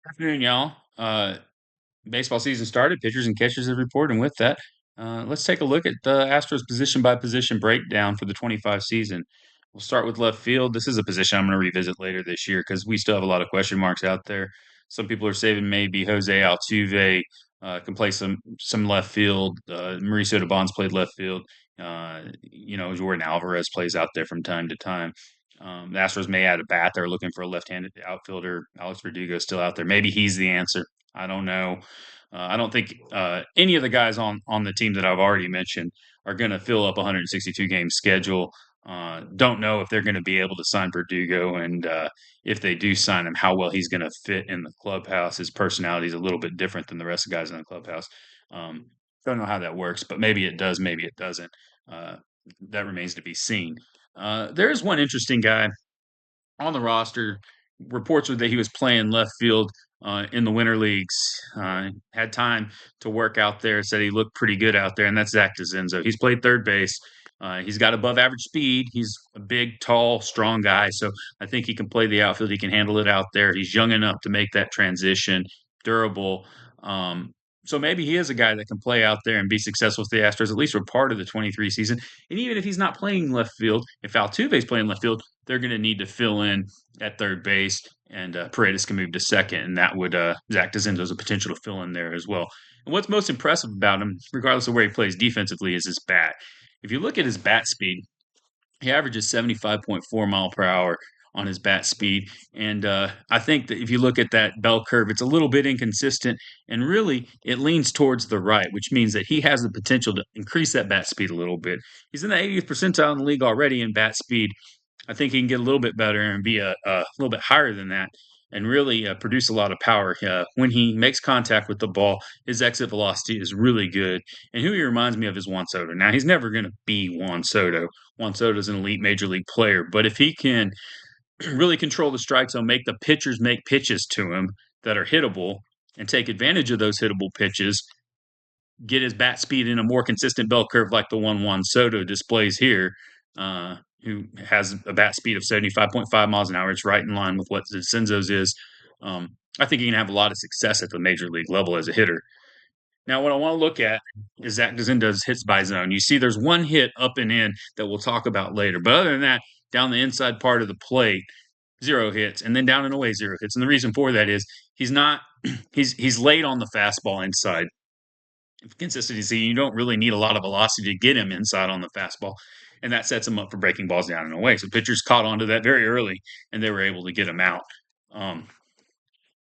Afternoon, y'all. Baseball season started. Pitchers and catchers have reported. And with that, let's take a look at the Astros position by position breakdown for the 25 season. We'll start with left field. This is a position I'm going to revisit later this year because we still have a lot of question marks out there. Some people are saying maybe Jose Altuve can play some left field. Maricio Dubon's played left field. Jordan Alvarez plays out there from time to time. The Astros may add a bat. They're looking for a left-handed outfielder. Alex Verdugo is still out there. Maybe he's the answer. I don't know. I don't think any of the guys on the team that I've already mentioned are going to fill up a 162 game schedule. Don't know if they're going to be able to sign Verdugo, and if they do sign him, how well he's going to fit in the clubhouse. His personality is a little bit different than the rest of the guys in the clubhouse. Don't know how that works, but maybe it does, maybe it doesn't. That remains to be seen. There is one interesting guy on the roster. Reports were that he was playing left field in the winter leagues. Had time to work out there. Said he looked pretty good out there, and that's Zach Dezenzo. He's played third base. He's got above average speed. He's a big, tall, strong guy. So I think he can play the outfield. He can handle it out there. He's young enough to make that transition, durable. So maybe he is a guy that can play out there and be successful with the Astros, at least for part of the 23 season. And even if he's not playing left field, if Altuve's playing left field, they're going to need to fill in at third base, and Paredes can move to second, and that would Zach Dezenzo has a potential to fill in there as well. And what's most impressive about him, regardless of where he plays defensively, is his bat. If you look at his bat speed, he averages 75.4 mile per hour on his bat speed. And I think that if you look at that bell curve, it's a little bit inconsistent, and really it leans towards the right, which means that he has the potential to increase that bat speed a little bit. He's in the 80th percentile in the league already in bat speed. I think he can get a little bit better and be a little bit higher than that and really produce a lot of power. When he makes contact with the ball, his exit velocity is really good. And who he reminds me of is Juan Soto. Now, he's never going to be Juan Soto. Juan Soto is an elite major league player, but if he can really control the strike zone, make the pitchers make pitches to him that are hittable and take advantage of those hittable pitches, get his bat speed in a more consistent bell curve like the one Juan Soto displays here, who has a bat speed of 75.5 miles an hour. It's right in line with what Dezenzo's is. I think he can have a lot of success at the major league level as a hitter. Now, what I want to look at is Zach Dezenzo's hits by zone. You see, there's one hit up and in that we'll talk about later. But other than that, down the inside part of the plate, 0 hits, and then down and away, 0 hits. And the reason for that is he's not he's late on the fastball inside. Consistency, you don't really need a lot of velocity to get him inside on the fastball, and that sets him up for breaking balls down and away. So pitchers caught onto that very early, and they were able to get him out. Um,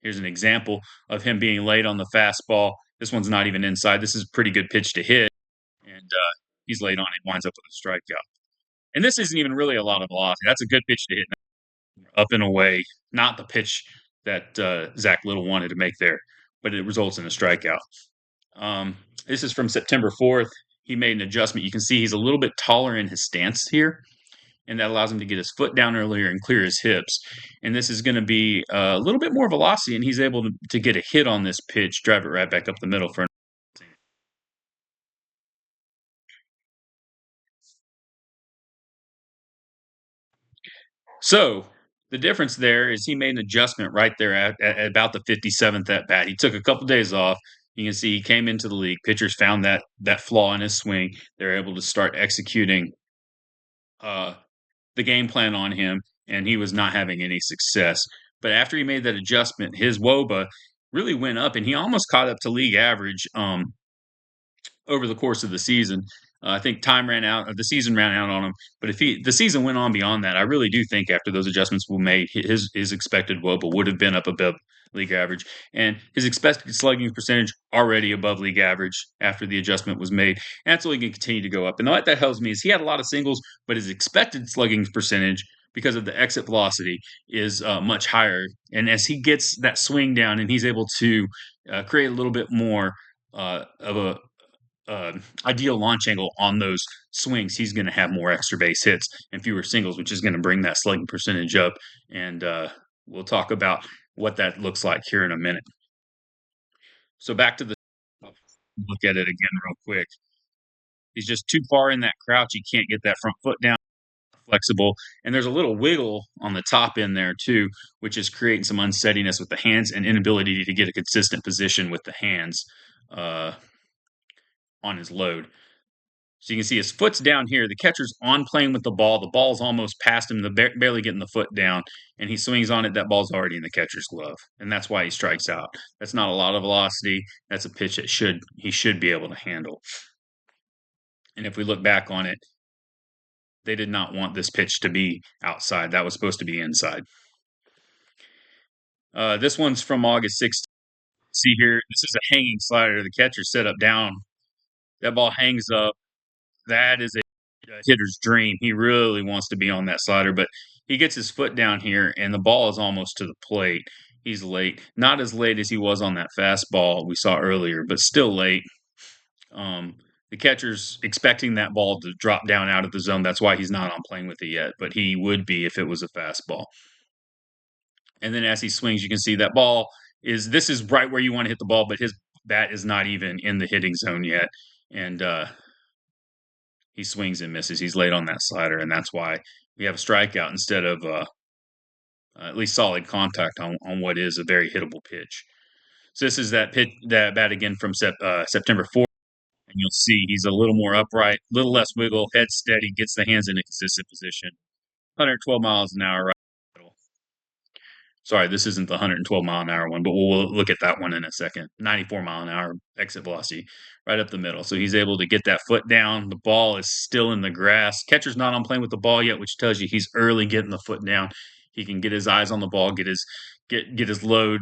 Here's an example of him being late on the fastball. This one's not even inside. This is a pretty good pitch to hit, and he's late on it, winds up with a strikeout. And this isn't even really a lot of velocity. That's a good pitch to hit up and away, not the pitch that Zach Little wanted to make there, but it results in a strikeout. This is from September 4th. He made an adjustment. You can see he's a little bit taller in his stance here, and that allows him to get his foot down earlier and clear his hips. And this is going to be a little bit more velocity, and he's able to get a hit on this pitch, drive it right back up the middle for an. So the difference there is he made an adjustment right there at about the 57th at bat. He took a couple days off. You can see he came into the league. Pitchers found that flaw in his swing. They're able to start executing the game plan on him, and he was not having any success. But after he made that adjustment, his WOBA really went up, and he almost caught up to league average over the course of the season. I think time ran out, the season ran out on him. But if the season went on beyond that, I really do think after those adjustments were made, his expected WOBA would have been up above league average, and his expected slugging percentage already above league average after the adjustment was made. And that's only going to continue to go up. And what that tells me is he had a lot of singles, but his expected slugging percentage, because of the exit velocity, is much higher. And as he gets that swing down and he's able to create a little bit more of a ideal launch angle on those swings, he's going to have more extra base hits and fewer singles, which is going to bring that slugging percentage up. And we'll talk about what that looks like here in a minute. So back to the look at it again real quick. He's just too far in that crouch. He can't get that front foot down. flexible, and there's a little wiggle on the top end there too, which is creating some unsteadiness with the hands and inability to get a consistent position with the hands uh, on his load. So you can see his foot's down here. The catcher's on playing with the ball. The ball's almost past him, barely getting the foot down, and he swings on it. That ball's already in the catcher's glove, and that's why he strikes out. That's not a lot of velocity. That's a pitch that he should be able to handle. And if we look back on it, they did not want this pitch to be outside. That was supposed to be inside. This one's from August 16th. See here, this is a hanging slider. The catcher set up down. That ball hangs up. That is a hitter's dream. He really wants to be on that slider, but he gets his foot down here, and the ball is almost to the plate. He's late. Not as late as he was on that fastball we saw earlier, but still late. The catcher's expecting that ball to drop down out of the zone. That's why he's not on playing with it yet, but he would be if it was a fastball. And then as he swings, you can see that ball this is right where you want to hit the ball, but his bat is not even in the hitting zone yet. And he swings and misses. He's late on that slider, and that's why we have a strikeout instead of at least solid contact on what is a very hittable pitch. So this is that bat again from September 4th. And you'll see he's a little more upright, a little less wiggle, head steady, gets the hands in a consistent position. 112 miles an hour, right? Sorry, this isn't the 112-mile-an-hour one, but we'll look at that one in a second. 94-mile-an-hour exit velocity, right up the middle. So he's able to get that foot down. The ball is still in the grass. Catcher's not on playing with the ball yet, which tells you he's early getting the foot down. He can get his eyes on the ball, get his load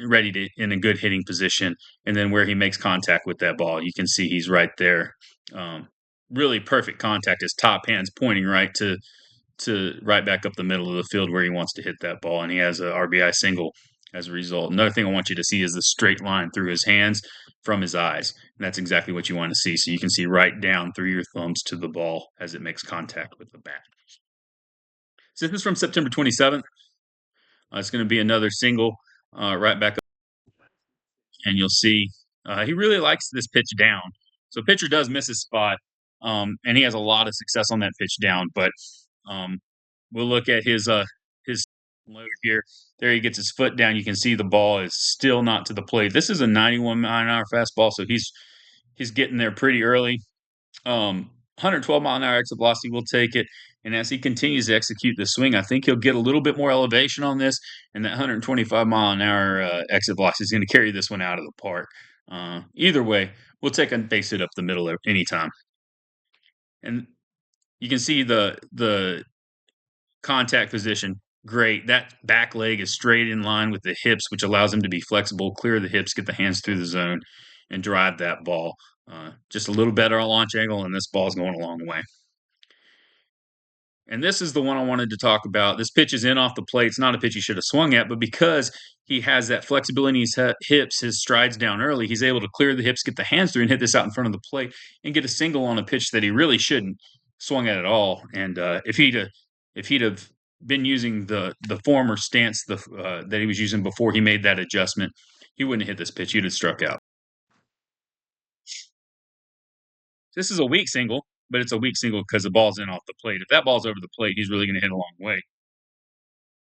ready to in a good hitting position, and then where he makes contact with that ball, you can see he's right there. Really perfect contact. His top hand's pointing right to right back up the middle of the field where he wants to hit that ball, and he has a RBI single as a result. Another thing I want you to see is the straight line through his hands from his eyes, and that's exactly what you want to see. So you can see right down through your thumbs to the ball as it makes contact with the bat. So this is from September 27th. It's going to be another single right back up, and you'll see he really likes this pitch down. So pitcher does miss his spot, and he has a lot of success on that pitch down, but we'll look at his load here. There he gets his foot down. You can see the ball is still not to the plate. This is a 91-mile-an-hour fastball, so he's getting there pretty early. 112-mile-an-hour exit velocity will take it. And as he continues to execute the swing, I think he'll get a little bit more elevation on this, and that 125-mile-an-hour exit velocity is going to carry this one out of the park. Either way, we'll take and base it up the middle anytime. And you can see the contact position, great. That back leg is straight in line with the hips, which allows him to be flexible, clear the hips, get the hands through the zone, and drive that ball. Just a little better launch angle, and this ball's going a long way. And this is the one I wanted to talk about. This pitch is in off the plate. It's not a pitch he should have swung at, but because he has that flexibility in his hips, his strides down early, he's able to clear the hips, get the hands through, and hit this out in front of the plate and get a single on a pitch that he really shouldn't swung at all. And if he'd have been using the former stance that he was using before he made that adjustment, he wouldn't have hit this pitch. He'd have struck out. This is a weak single, but it's a weak single because the ball's in off the plate. If that ball's over the plate, he's really going to hit a long way.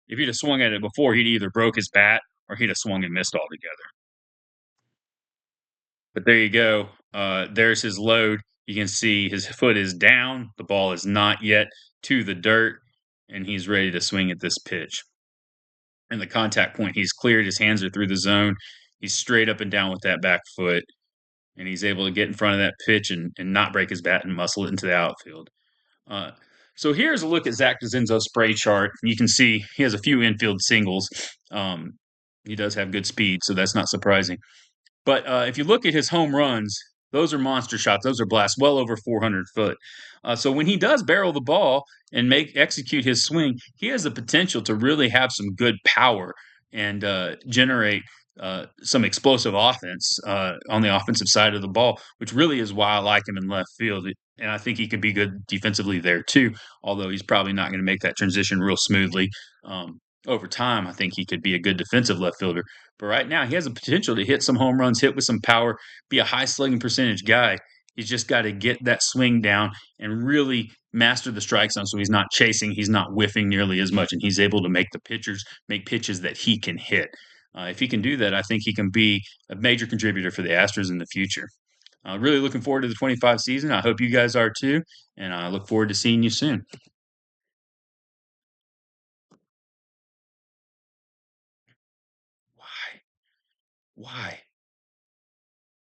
If he'd have swung at it before, he'd either broke his bat or he'd have swung and missed altogether. But there you go. There's his load. You can see his foot is down. The ball is not yet to the dirt, and he's ready to swing at this pitch. And the contact point, he's cleared. His hands are through the zone. He's straight up and down with that back foot, and he's able to get in front of that pitch and not break his bat and muscle it into the outfield. So here's a look at Zach Dezenzo's spray chart. You can see he has a few infield singles. He does have good speed, so that's not surprising. But if you look at his home runs, those are monster shots. Those are blasts well over 400 foot. So when he does barrel the ball and execute his swing, he has the potential to really have some good power and generate some explosive offense on the offensive side of the ball, which really is why I like him in left field. And I think he could be good defensively there too, although he's probably not going to make that transition real smoothly. Over time, I think he could be a good defensive left fielder. But right now, he has the potential to hit some home runs, hit with some power, be a high slugging percentage guy. He's just got to get that swing down and really master the strike zone so he's not chasing, he's not whiffing nearly as much, and he's able to make the pitchers make pitches that he can hit. If he can do that, I think he can be a major contributor for the Astros in the future. Really looking forward to the 25 season. I hope you guys are too, and I look forward to seeing you soon. Why? Why?